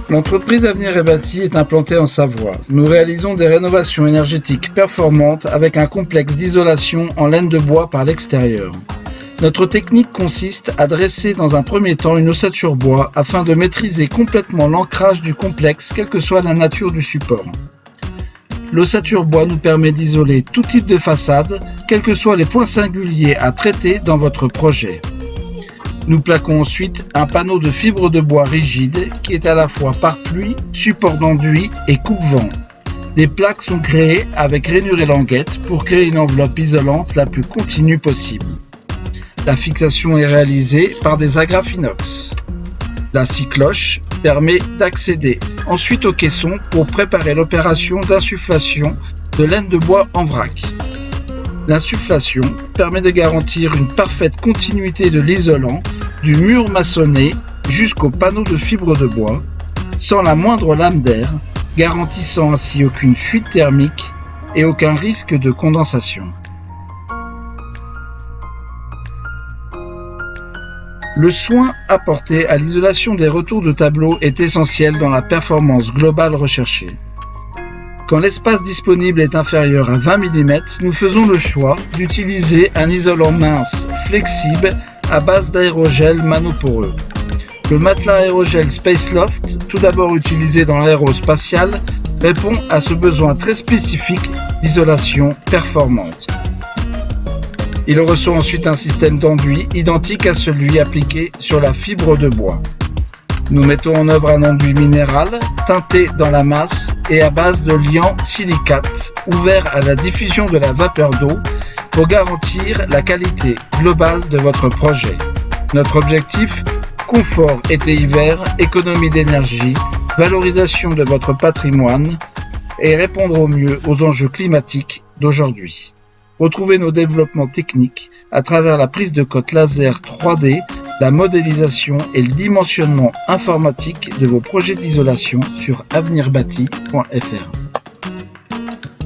L'entreprise Avenir et Bâti est implantée en Savoie. Nous réalisons des rénovations énergétiques performantes avec un complexe d'isolation en laine de bois par l'extérieur. Notre technique consiste à dresser dans un premier temps une ossature bois afin de maîtriser complètement l'ancrage du complexe, quelle que soit la nature du support. L'ossature bois nous permet d'isoler tout type de façade, quels que soient les points singuliers à traiter dans votre projet. Nous plaquons ensuite un panneau de fibre de bois rigide qui est à la fois pare-pluie, support d'enduit et coupe-vent. Les plaques sont créées avec rainure et languette pour créer une enveloppe isolante la plus continue possible. La fixation est réalisée par des agrafes inox. La scie cloche permet d'accéder ensuite au caisson pour préparer l'opération d'insufflation de laine de bois en vrac. L'insufflation permet de garantir une parfaite continuité de l'isolant du mur maçonné jusqu'au panneau de fibre de bois, sans la moindre lame d'air, garantissant ainsi aucune fuite thermique et aucun risque de condensation. Le soin apporté à l'isolation des retours de tableau est essentiel dans la performance globale recherchée. Quand l'espace disponible est inférieur à 20 mm, nous faisons le choix d'utiliser un isolant mince, flexible, à base d'aérogel manoporeux. Le matelas aérogel Spaceloft, tout d'abord utilisé dans l'aérospatial, répond à ce besoin très spécifique d'isolation performante. Il reçoit ensuite un système d'enduit identique à celui appliqué sur la fibre de bois. Nous mettons en œuvre un enduit minéral, teinté dans la masse et à base de liant silicate, ouvert à la diffusion de la vapeur d'eau pour garantir la qualité globale de votre projet. Notre objectif, confort été-hiver, économie d'énergie, valorisation de votre patrimoine et répondre au mieux aux enjeux climatiques d'aujourd'hui. Retrouvez nos développements techniques à travers la prise de cote laser 3D, la modélisation et le dimensionnement informatique de vos projets d'isolation sur avenirbati.fr.